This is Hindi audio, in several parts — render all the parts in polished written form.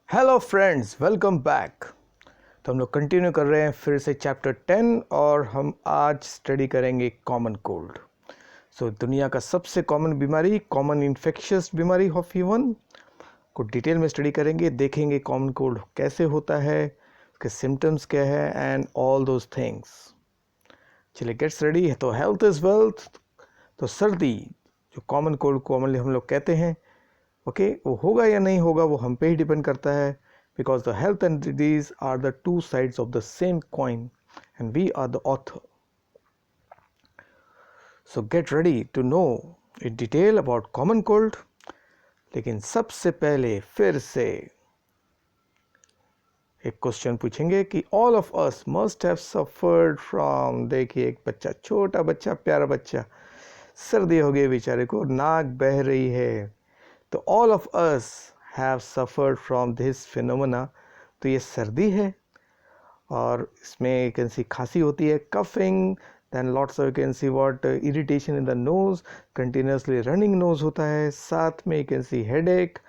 Hello friends, welcome back. तो हम लोग कंटिन्यू कर रहे हैं फिर से चैप्टर 10 और हम आज स्टडी करेंगे कॉमन कोल्ड। दुनिया का सबसे कॉमन बीमारी, कॉमन इन्फेक्शियस बीमारी ऑफ ह्यूमन को डिटेल में स्टडी करेंगे, देखेंगे कॉमन कोल्ड कैसे होता है, उसके सिम्टम्स क्या है एंड ऑल दोज थिंग्स। चलिए गेट्स रेडी। तो हेल्थ इज़ वेल्थ। तो सर्दी जो कॉमन कोल्ड कॉमनली हम लोग कहते हैं, ओके, वो होगा या नहीं होगा वो हम पे ही डिपेंड करता है, because the health and disease are the two sides of the same coin and we are the author. So get ready to know in detail about common cold. लेकिन सबसे पहले फिर से एक क्वेश्चन पूछेंगे कि all of us must have suffered from, देखिए एक बच्चा, छोटा बच्चा, प्यारा बच्चा, सर्दी हो गई बेचारे को, नाक बह रही है, तो all of us have suffered from this phenomena. तो ये सर्दी है और इसमें कैन सी खांसी होती है, coughing, then lots of can see what irritation in the nose, continuously running nose होता है, साथ में can see headache,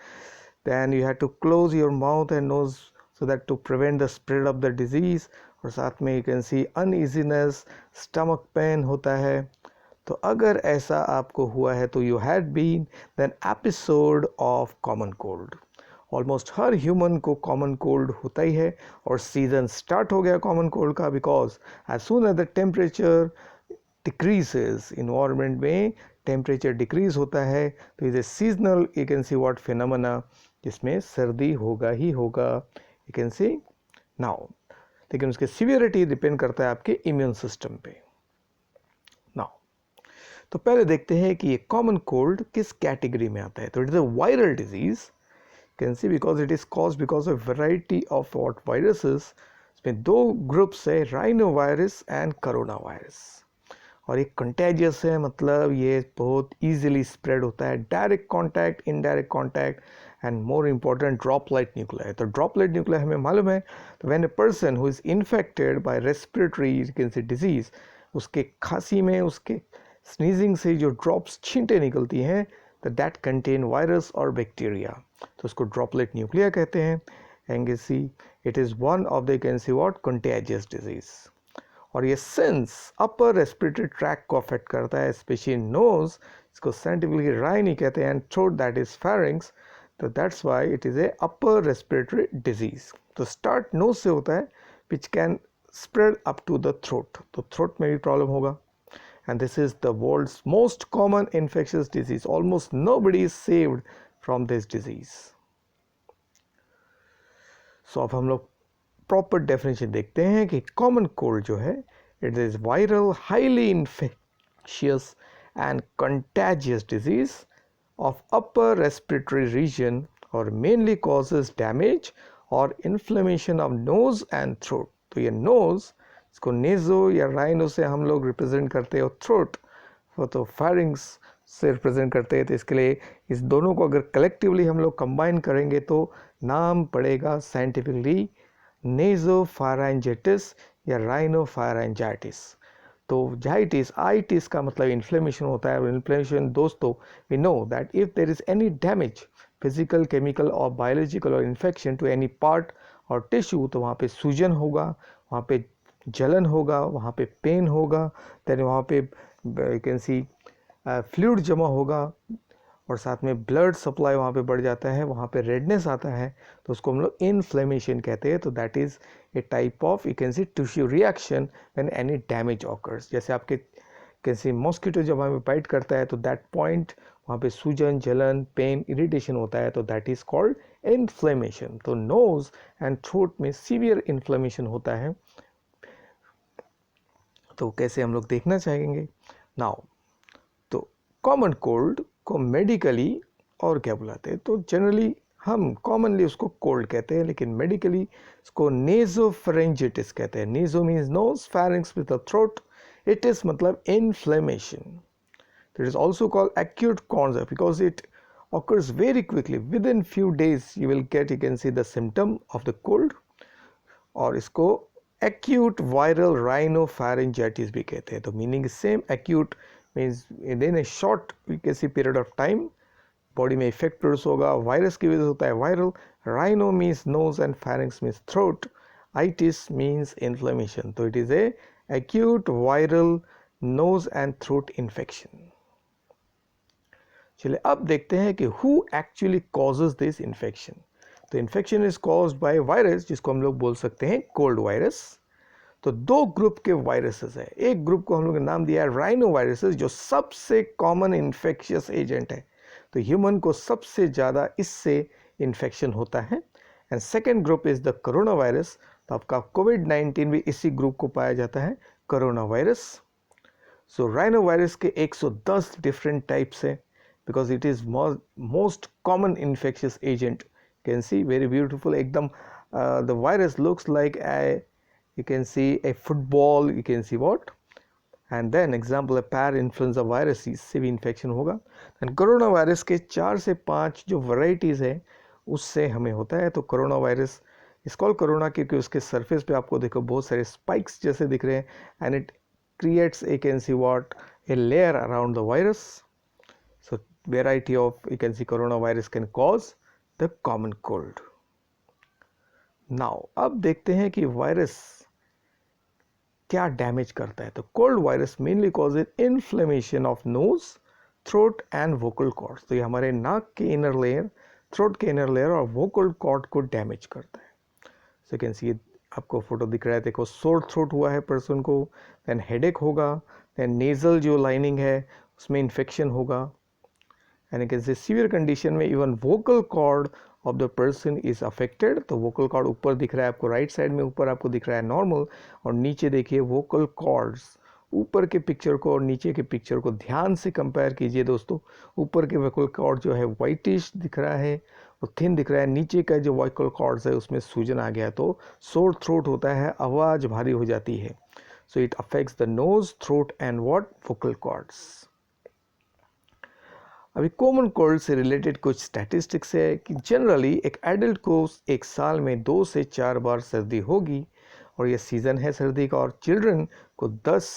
then you have to close your mouth and nose so that to prevent the spread of the disease. और साथ में you can see uneasiness, stomach pain होता है. तो अगर ऐसा आपको हुआ है तो you had been an episode of common cold. Almost हर ह्यूमन को कॉमन कोल्ड होता ही है और सीजन स्टार्ट हो गया कॉमन कोल्ड का, because as soon as the temperature decreases, environment में टेम्परेचर डिक्रीज होता है, तो is a seasonal you can see what phenomena, जिसमें सर्दी होगा ही होगा, यू कैन सी नाउ. लेकिन उसके सीवियरिटी डिपेंड करता है आपके इम्यून सिस्टम पे. नाउ तो पहले देखते हैं कि ये कॉमन कोल्ड किस कैटेगरी में आता है. तो it is a viral disease, can see, because it is caused because of variety of what viruses. इसमें दो ग्रुप्स है, rhino virus and corona virus. और ये कंटेजियस है, मतलब ये बहुत इजीली स्प्रेड होता है, direct contact, indirect contact and more important droplet nuclei. तो ड्रॉपलेट न्यूक्लियाई हमें मालूम है, तो when a person who is infected by respiratory can see disease, उसके खांसी में, उसके स्नीजिंग से जो ड्रॉप्स छींटे निकलती हैं, तो दैट कंटेन वायरस और बैक्टीरिया, तो उसको ड्रॉपलेट न्यूक्लिया कहते हैं. And see it is one of the can see what contagious disease. और ये सेंस अपर रेस्पिरेटरी ट्रैक को अफेक्ट करता है, स्पेशली नोज, इसको साइंटिफिकली राइनी कहते हैं, and throat that is pharynx. तो that's why it is a upper respiratory disease. तो स्टार्ट नोज से होता है, which can spread up to the throat, तो थ्रोट में भी प्रॉब्लम होगा. And this is the world's most common infectious disease. Almost nobody is saved from this disease. So अब हम लोग प्रॉपर डेफिनेशन देखते हैं कि कॉमन कोल्ड जो है, it is viral, highly infectious and contagious disease of upper respiratory reason और मेनली कॉजेज डैमेज और inflammation of nose and throat. तो ये नोज, इसको नेजो या राइनो से हम लोग रिप्रेजेंट करते हैं, और थ्रोट तो फेरिंग्स से रिप्रेजेंट करते हैं. तो इसके लिए इस दोनों को अगर कलेक्टिवली हम लोग कंबाइन करेंगे तो नाम पड़ेगा साइंटिफिकली नेजोफारेंजाइटिस या राइनोफारेंजाइटिस. तो जाइटिस, आइटिस का मतलब इन्फ्लेमेशन होता है, और इन्फ्लेमेशन दोस्तों we know that if there is any damage, physical, chemical और बायोलॉजिकल, और इन्फेक्शन टू एनी पार्ट और टिश्यू, तो वहाँ पे सूजन होगा, वहाँ पे जलन होगा, वहाँ पे पेन होगा, देन वहाँ पे यू कैन सी फ्लूइड जमा होगा, और साथ में ब्लड सप्लाई वहाँ पे बढ़ जाता है, वहाँ पे रेडनेस आता है, तो उसको हम लोग इन्फ्लेमेशन कहते हैं. तो that is a type of you can C tissue reaction when any damage occurs. जैसे आपके कैन सी मॉस्किटो जब हमें बाइट करता है, तो दैट पॉइंट वहाँ पे सूजन, जलन, पेन, इरिटेशन होता है, तो दैट इज़ कॉल्ड इन्फ्लेमेशन. तो नोज एंड थ्रोट में सीवियर इन्फ्लेमेशन होता है. तो कैसे हम लोग देखना चाहेंगे नाउ. तो कॉमन कोल्ड को मेडिकली और क्या बुलाते हैं, तो जनरली हम कॉमनली उसको कोल्ड कहते हैं, लेकिन मेडिकली इसको नेजोफेरेंजाइटिस कहते हैं. Naso means nose, pharynx with the throat, it is मतलब inflammation. It is also called acute coryza because it occurs very quickly, within few days you will get, you can see the symptom of the cold. और इसको acute viral rhinopharyngitis भी कहते हैं. तो meaning same, acute means within a short, we can see, period of time, body में इफेक्ट प्रोड्यूस होगा, वायरस की वजह से होता है viral. Rhino means nose and pharynx means throat, itis means inflammation. तो it is a acute viral nose and throat infection. चलिए अब देखते हैं कि who actually causes this infection. तो infection is caused by virus, जिसको हम लोग बोल सकते हैं कोल्ड वायरस। तो दो ग्रुप के वायरसेस है, एक ग्रुप को हम लोग ने नाम दिया है राइनो वायरसेस, जो सबसे कॉमन इन्फेक्शियस एजेंट है, तो ह्यूमन को सबसे ज़्यादा इससे इन्फेक्शन होता है। And second group is the corona virus, तो आपका कोविड-19 भी इसी ग्रुप को पाया जाता है, कोरोना वायरस। सो राइनो वायरस के 110 डिफरेंट टाइप्स है, because it is most common infectious agent. You can see very beautiful, एकदम the virus looks like you can see a football, you can see what, and then example a para-influenza virus से भी infection होगा। and कोरोना वायरस के 4 से 5 जो varieties है उससे हमें होता है। तो कोरोना वायरस इस कॉल कोरोना क्योंकि उसके सरफेस पे आपको देखो बहुत सारे स्पाइक्स जैसे दिख रहे हैं, and it creates you can see what, a layer around the virus. So variety of you can see coronavirus can cause the common cold. Now अब देखते हैं कि वायरस क्या डैमेज करता है। तो cold virus mainly causes inflammation of nose, throat and vocal cords. तो ये हमारे नाक के इनर लेयर, थ्रोट के इनर लेयर और वोकल कॉर्ड को डैमेज करता है। सो यू कैन सी आपको फोटो दिख रहा है, देखो सोर थ्रोट हुआ है पर्सन को, देन हेडेक होगा, देन नेजल जो लाइनिंग है उसमें इन्फेक्शन होगा, and you can see severe condition में even vocal cord of the person is affected। तो vocal cord ऊपर दिख रहा है आपको, राइट साइड में ऊपर आपको दिख रहा है नॉर्मल, और नीचे देखिए vocal cords। ऊपर के पिक्चर को और नीचे के पिक्चर को ध्यान से कंपेयर कीजिए दोस्तों। ऊपर के vocal cord जो है वाइटिश दिख रहा है और थिन दिख रहा है, नीचे का जो vocal cords है उसमें सूजन आ गया, तो सोर थ्रोट होता है, आवाज़ भारी हो जाती है। So it affects the nose, throat and what, vocal cords। अभी कॉमन कोल्ड से रिलेटेड कुछ स्टैटिस्टिक्स है कि जनरली एक एडल्ट को एक साल में 2 से 4 बार सर्दी होगी, और ये सीज़न है सर्दी का, और चिल्ड्रन को 10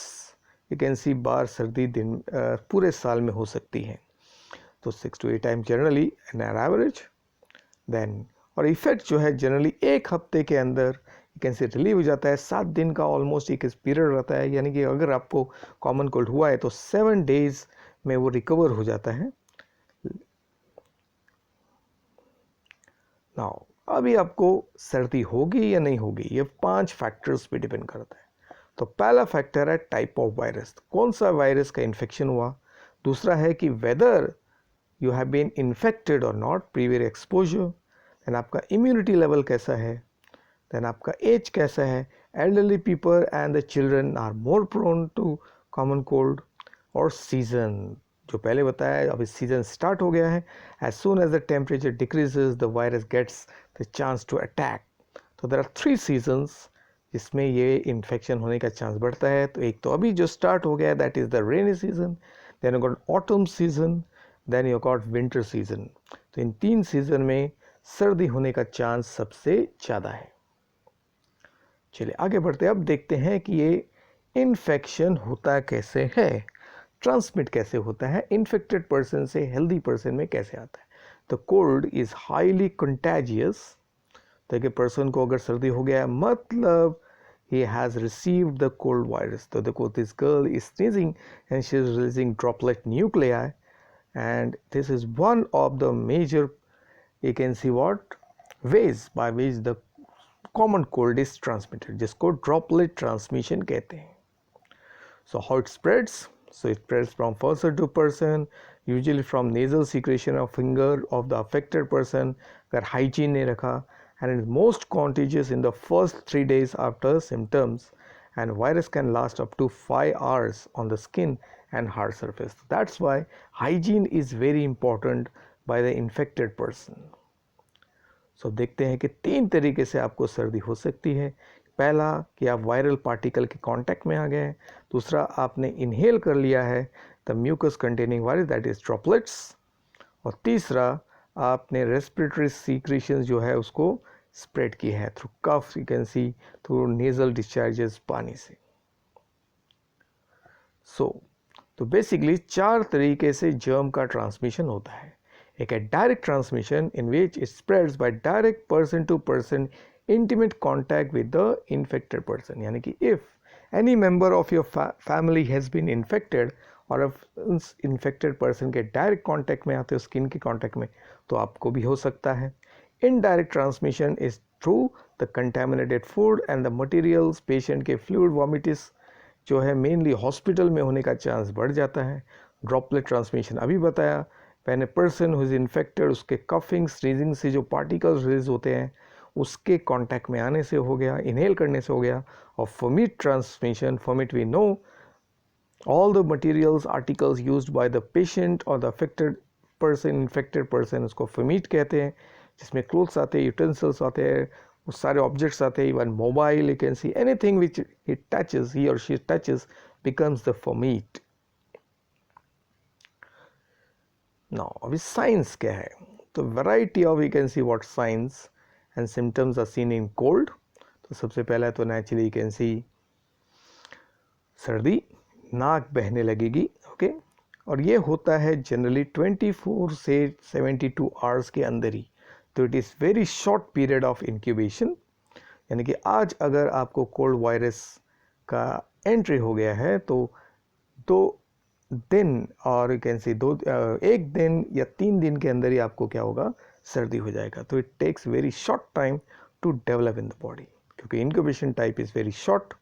यू कैन सी बार सर्दी दिन पूरे साल में हो सकती है। तो 6 to 8 time generally an average. Then और इफेक्ट जो है जनरली एक हफ्ते के अंदर यू कैन सी रिलीव हो जाता है। 7 दिन का ऑलमोस्ट एक पीरियड रहता है, यानी कि अगर आपको कॉमन कोल्ड हुआ है तो 7 डेज में वो रिकवर हो जाता है। नाउ अभी आपको सर्दी होगी या नहीं होगी, ये 5 फैक्टर्स पे डिपेंड करता है। तो पहला फैक्टर है टाइप ऑफ वायरस, कौन सा वायरस का इन्फेक्शन हुआ। दूसरा है कि whether you have been infected और नॉट, प्रीवियर एक्सपोजर। देन आपका इम्यूनिटी लेवल कैसा है, देन आपका एज कैसा है। Elderly people and the children are more prone to common cold. और सीजन जो पहले बताया, अभी सीजन स्टार्ट हो गया है। As soon as the temperature decreases the virus gets the chance to attack. तो देयर आर 3 सीजन्स जिसमें ये इन्फेक्शन होने का चांस बढ़ता है। तो एक तो अभी जो स्टार्ट हो गया है that is the rainy season, then you got autumn season, then you got winter season. तो इन 3 सीजन में सर्दी होने का चांस सबसे ज़्यादा है। चलिए आगे बढ़ते हैं, अब देखते हैं कि ये इन्फेक्शन होता कैसे है, ट्रांसमिट कैसे होता है, इन्फेक्टेड पर्सन से हेल्दी पर्सन में कैसे आता है। तो कोल्ड इज हाईली कंटेजियस। तो कि पर्सन को अगर सर्दी हो गया मतलब he has received the cold virus। तो देखो this girl is sneezing and she is releasing droplet nuclei, and this is one of the major you can see what ways by which the common cold is transmitted, जिसको droplet transmission कहते हैं। So how it spreads? So it spreads from person to person, usually from nasal secretion of finger of the affected person अगर hygiene नहीं रखा, and it is most contagious in the first 3 days after symptoms, and virus can last up to 5 hours on the skin and hard surface. That's why hygiene is very important by the infected person. So देखते हैं कि 3 तरीके से आपको सर्दी हो सकती है। पहला कि आप वायरल पार्टिकल के कांटेक्ट में आ गए हैं, दूसरा आपने इनहेल कर लिया है the mucus containing virus that is droplets, और तीसरा आपने रेस्पिरेटरी सीक्रेशंस जो है उसको स्प्रेड की है through cough, you can see through nasal discharges पानी से। तो बेसिकली 4 तरीके से जर्म का ट्रांसमिशन होता है। एक है direct transmission in which it spreads by direct person to person intimate contact with the infected person, यानी कि if any member of your family has been infected और उस इन्फेक्टेड पर्सन के डायरेक्ट कॉन्टैक्ट में आते हो, स्किन के कॉन्टैक्ट में, तो आपको भी हो सकता है. Indirect transmission is through the contaminated food and the materials. Patient के फ्लूइड वॉमिटिस जो है मेनली हॉस्पिटल में होने का चांस बढ़ जाता है. ड्रॉपलेट ट्रांसमिशन अभी बताया, when a person who is infected उसके कफिंग स्नीजिंग से जो पार्टिकल्स रिलीज होते हैं उसके कांटेक्ट में आने से हो गया, इनहेल करने से हो गया. और fomite transmission, fomite we know all the materials articles used by the patient or the affected person, infected person, उसको फमीट कहते हैं, जिसमें क्लोथ्स आते हैं, यूटेंसिल्स आते हैं, वो सारे ऑब्जेक्ट्स आते हैं, even mobile, you can see anything which he touches, he or she touches becomes the fomite. Now अभी साइंस क्या है? तो variety of you can see what signs and symptoms are seen in cold. तो सबसे पहला तो नेचुरली यू कैन सी सर्दी, नाक बहने लगेगी, ओके. और ये होता है जनरली 24 से 72 आवर्स के अंदर ही. तो it is very short period of incubation, यानी कि आज अगर आपको कोल्ड वायरस का एंट्री हो गया है तो 2 दिन और यू कैन सी 1 दिन या 3 दिन के अंदर ही आपको क्या होगा, सर्दी हो जाएगा. तो it takes very short time to develop in the body, क्योंकि incubation type is very short.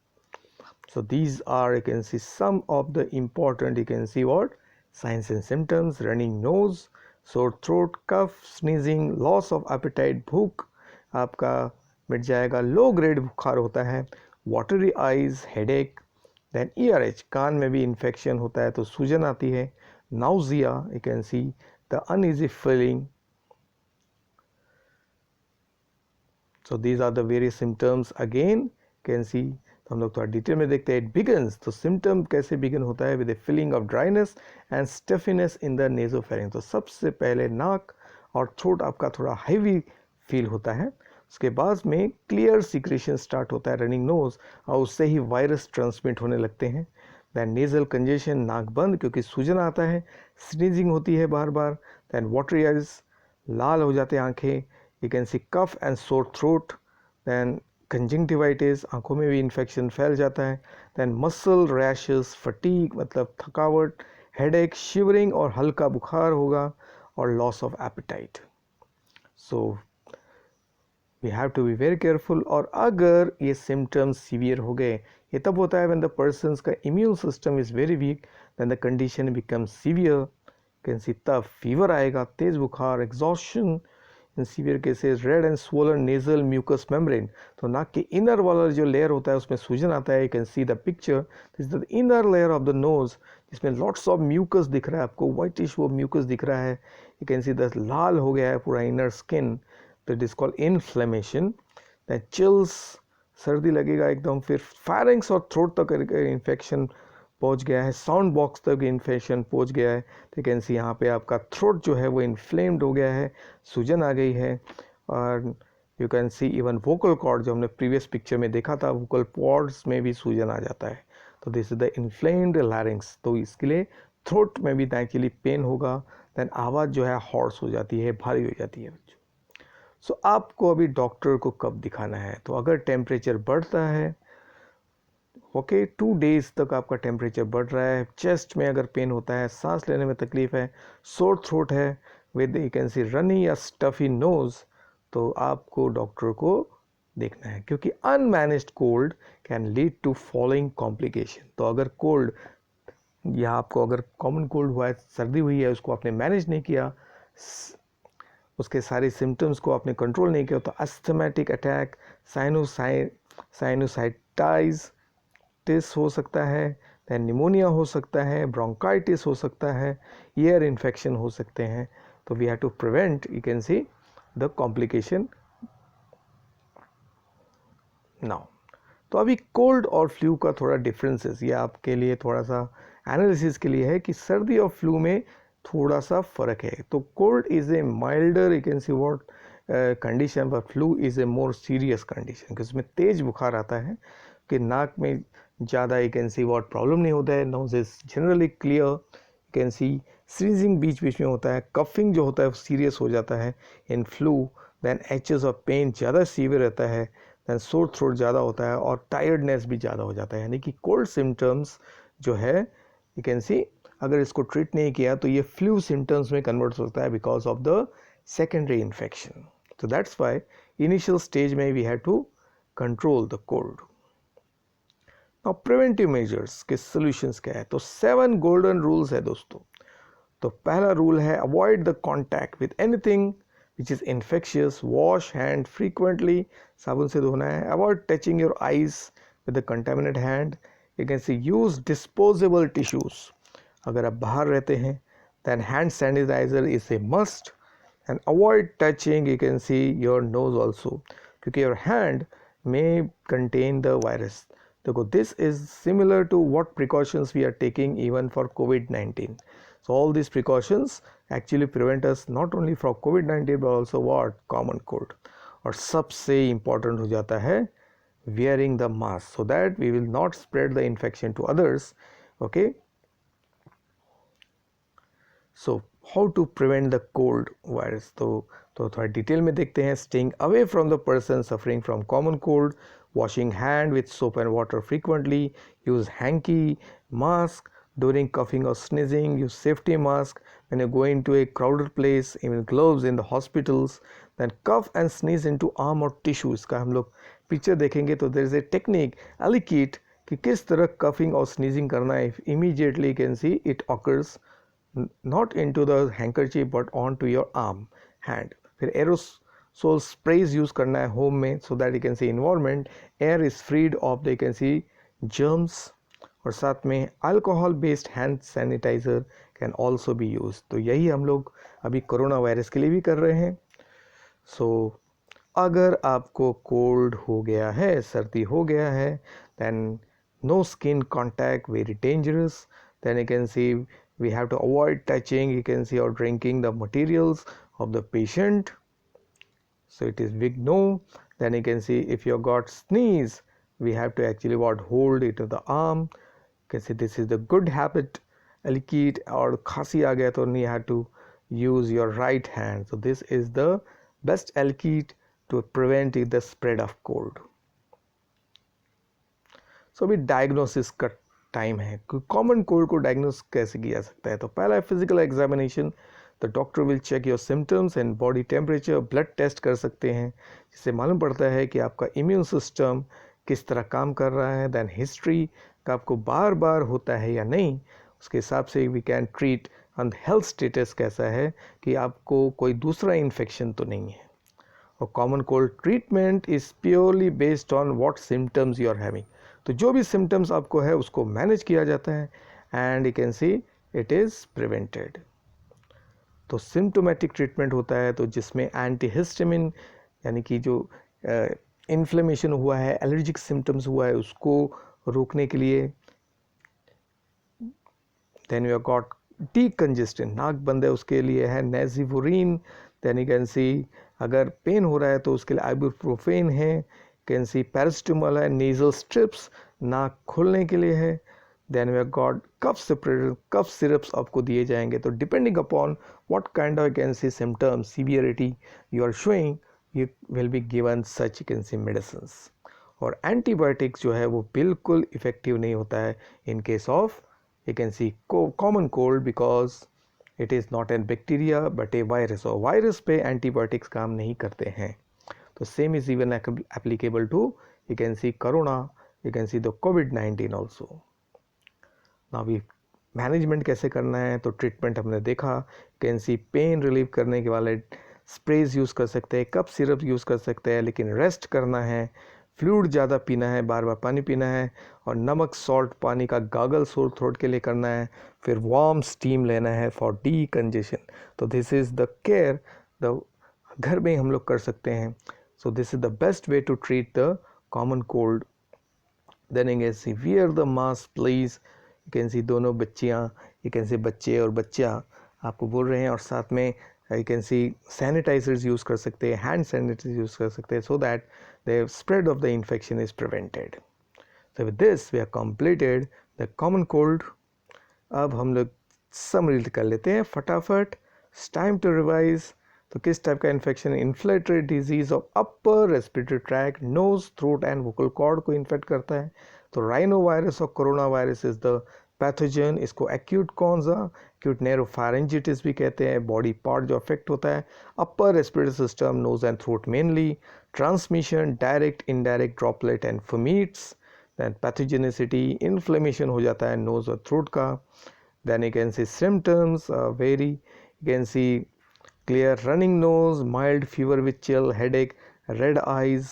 So these are, you can see, some of the important, you can see what signs and symptoms: running nose, sore throat, cough, sneezing, loss of appetite, भूख आपका मिट जाएगा, लो ग्रेड बुखार होता है, watery eyes, headache, then ERH, कान में भी इन्फेक्शन होता है तो सूजन आती है, nausea, you can see the uneasy feeling. So these are the various symptoms. Again you can see, तो हम लोग थोड़ा डिटेल में देखते हैं. इट बिगन्स, तो सिम्टम कैसे बिगन होता है? With a feeling of dryness and stiffness in the nasopharynx. तो सबसे पहले नाक और थ्रोट आपका थोड़ा हैवी फील होता है. उसके बाद में क्लियर सीक्रेशन स्टार्ट होता है, रनिंग नोज, और उससे ही वायरस ट्रांसमिट होने लगते हैं. दैन नेजल कंजेशन, नाक बंद क्योंकि सूजन आता है, स्नीजिंग होती है बार बार. दैन वाटरी आइज, लाल हो जाते हैं आंखें. You can see cough and sore throat. Then conjunctivitis, आंखों में भी इन्फेक्शन फैल जाता है. दैन मसल रैशेस, फटीग मतलब थकावट, हेडेक, शिवरिंग और हल्का बुखार होगा, और loss of appetite. So we have to be very careful. और अगर ये सिम्टम्स सीवियर हो गए, ये तब होता है व्हेन द पर्सन्स का immune system is very weak, then the condition becomes severe. Can see तब फीवर आएगा, तेज बुखार, exhaustion. In severe cases red and swollen nasal mucus membrane, तो नाक के इनर वाला जो लेयर होता है उसमें सूजन आता है. You can see the picture, this is the inner layer of the nose, जिसमें लॉट्स ऑफ म्यूकस दिख रहा है आपको, वाइटिश वो म्यूकस दिख रहा है. यू कैन सी द लाल हो गया है पूरा इनर स्किन, तो it is called inflammation. Then chills, सर्दी लगेगा एकदम. फिर फायरिंग्स और थ्रोट तक इन्फेक्शन पहुंच गया है, साउंड बॉक्स तक इन्फेक्शन पहुंच गया है. तो कैन सी यहाँ पे आपका थ्रोट जो है वो इन्फ्लेम्ड हो गया है, सूजन आ गई है. और you can see even vocal cord, जो हमने प्रीवियस पिक्चर में देखा था, वोकल पॉर्ड्स में भी सूजन आ जाता है. तो दिस इज द इन्फ्लेम्ड लैरिंग्स. तो इसके लिए थ्रोट में भी नेचुरली पेन होगा. दैन आवाज़ जो है हॉर्स हो जाती है, भारी हो जाती है. सो आपको अभी डॉक्टर को कब दिखाना है? तो अगर टेम्परेचर बढ़ता है, ओके, 2 डेज तक आपका टेम्परेचर बढ़ रहा है, चेस्ट में अगर पेन होता है, सांस लेने में तकलीफ है, सोर थ्रोट है with you can see runny या स्टफी नोज, तो आपको डॉक्टर को देखना है, क्योंकि unmanaged cold can lead to following complication. तो अगर कोल्ड या आपको अगर कॉमन कोल्ड हुआ है, सर्दी हुई है, उसको आपने मैनेज नहीं किया, उसके सारे सिम्टम्स को आपने कंट्रोल नहीं किया, तो अस्थमेटिक अटैक, साइनोसाइटिस हो सकता है, दैन निमोनिया हो सकता है, ब्रोंकाइटिस हो सकता है, ईयर इन्फेक्शन हो सकते हैं. तो we have to prevent, you can see, the complication now. तो अभी कोल्ड और फ्लू का थोड़ा डिफरेंसेस, ये आपके लिए थोड़ा सा एनालिसिस के लिए है कि सर्दी और फ्लू में थोड़ा सा फ़र्क है. तो cold is a milder, you can see what condition, पर flu is a more serious condition, क्योंकि उसमें तेज बुखार आता है, कि नाक में ज़्यादा you can see what problem नहीं होता है, nose is generally clear, you can see sneezing बीच बीच में होता है, कफिंग जो होता है सीरियस हो जाता है in flu, then aches of pain ज़्यादा सीवियर रहता है, देन सोर थ्रोट ज़्यादा होता है और टायर्डनेस भी ज़्यादा हो जाता है। यानी कि कोल्ड सिम्टम्स जो है यू कैन सी अगर इसको ट्रीट नहीं किया तो ये फ्लू सिम्टम्स में कन्वर्ट होता है because of the secondary infection. तो दैट्स वाई इनिशियल स्टेज में we have to control the cold. Now preventive measures के सॉल्यूशंस क्या है, तो 7 गोल्डन रूल्स है दोस्तों। तो पहला रूल है avoid the contact with anything which is infectious, wash hand frequently, साबुन से धोना है, avoid touching your eyes with the contaminate hand, you can see use disposable tissues, अगर आप बाहर रहते हैं then hand sanitizer is a must, and avoid touching you can see your nose also, क्योंकि your hand may contain the virus. देखो this is similar to what precautions we are taking even for COVID-19. So all these precautions actually prevent us not only from COVID-19 but also what common cold. और सबसे important हो जाता है wearing the mask so that we will not spread the infection to others. Okay. So how to prevent the cold virus? तो थोड़ा डिटेल में देखते हैं। Staying away from the person suffering from common cold, washing hand with soap and water frequently, use hanky, mask during coughing or sneezing, use safety mask when you go into a crowded place, even gloves in the hospitals, then cough and sneeze into arm or tissue। इसका हम लोग पिक्चर देखेंगे तो there is a technique alikit कि किस तरह coughing और sneezing करना है। immediately you can see it occurs not into the handkerchief but onto your arm hand। फिर एरोसोल स्प्रेज यूज करना है होम में so that you can see environment air is freed of they can see germs, और साथ में alcohol based hand sanitiser can also be use. तो यही हम लोग अभी कोरोना वायरस के लिए भी कर रहे हैं। सो अगर आपको कोल्ड हो गया है, सर्दी हो गया है, then no skin contact very dangerous, then you can see we have to avoid touching you can see or drinking the materials of the patient, so it is big no। then you can see if you got sneeze we have to actually what hold it to the arm, you can see this is the good habit alikit, और खांसी आ गया तो you have to use your right hand, so this is the best alikit to prevent the spread of cold। so अभी diagnosis का टाइम है। कॉमन कोल्ड को डायग्नोस कैसे किया सकता है, तो पहला है physical examination. The doctor will check your symptoms and body temperature, blood test कर सकते हैं जिससे मालूम पड़ता है कि आपका इम्यून सिस्टम किस तरह काम कर रहा है। देन हिस्ट्री का आपको बार बार होता है या नहीं, उसके हिसाब से we can treat and health status कैसा है कि आपको कोई दूसरा इन्फेक्शन तो नहीं है। और common cold treatment is purely based on what symptoms you are having, तो जो भी सिम्टम्स आपको है उसको मैनेज किया जाता है and you can C it is prevented. तो सिम्टोमेटिक ट्रीटमेंट होता है तो जिसमें एंटीहिस्टामिन यानी कि जो इन्फ्लेमेशन हुआ है, एलर्जिक सिम्टम्स हुआ है उसको रोकने के लिए। देन यू गॉट डीकंजेस्टेंट, नाक बंद है उसके लिए है नेजिवोरिन। देन यू कैन सी अगर पेन हो रहा है तो उसके लिए आइबुप्रोफेन है, कैन सी पैरासिटामोल है, नेजल स्ट्रिप्स नाक खोलने के लिए है। Then we got cough separator, cough syrups आपको दिए जाएंगे। तो depending upon what kind of can see symptoms severity you are showing you will be given such can see medicine. और एंटीबायोटिक्स जो है वो बिल्कुल इफेक्टिव नहीं होता है in case of you can see common cold because it is not an bacteria but a virus, और वायरस पे एंटीबायोटिक्स काम नहीं करते हैं। तो same is even applicable to you can see corona, you can see the कोविड-19 ऑल्सो। नाउ वी मैनेजमेंट कैसे करना है, तो ट्रीटमेंट हमने देखा, कैन सी पेन रिलीव करने के वाले स्प्रेज यूज़ कर सकते हैं, कप सिरप यूज़ कर सकते हैं, लेकिन रेस्ट करना है, फ्लूइड ज़्यादा पीना है, बार बार पानी पीना है, और नमक सॉल्ट पानी का गागल सोर थ्रोट के लिए करना है, फिर वार्म स्टीम लेना है फॉर डीकंजेशन। तो this is the care the घर में हम लोग कर सकते हैं। So this is the best way to treat the common cold. Then you can see wear the mask please, you can see दोनों बच्चियाँ, यू कैन सी बच्चे और बच्चा आपको बोल रहे हैं, और साथ में you can see sanitisers use कर सकते हैं, हैंड सैनिटाइजर यूज़ कर सकते हैं, so that the spread of the infection is prevented. So with this we have completed the common cold। अब हम लोग समरी कर लेते हैं फटाफट. Time to revise. तो किस टाइप का infection? Inflatory disease of upper respiratory tract, nose, throat and vocal cord को इन्फेक्ट करता है. तो राइनो वायरस और corona virus is the pathogen. इसको एक्यूट कौन सा? एक्यूट नेरोफारेंजिटिस भी कहते हैं. बॉडी पार्ट जो अफेक्ट होता है upper respiratory system, nose and throat mainly. Transmission direct, indirect, droplet and fomites. Then pathogenicity, inflammation हो जाता है नोज और थ्रोट का. Then you can see symptoms vary. You can see clear running nose, mild fever with chill, headache, red eyes.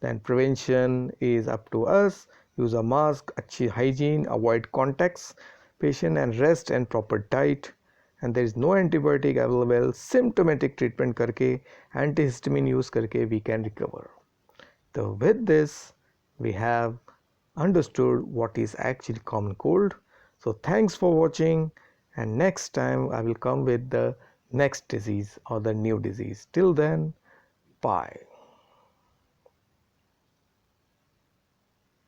Then prevention is up to us. Use a mask, अच्छी hygiene, avoid contacts, patient and rest and proper diet. And there is no antibiotic available. Symptomatic treatment करके, antihistamine use करके we can recover. So with this we have understood what is actually common cold. So thanks for watching, and next time I will come with the next disease or the new disease. Till then, bye.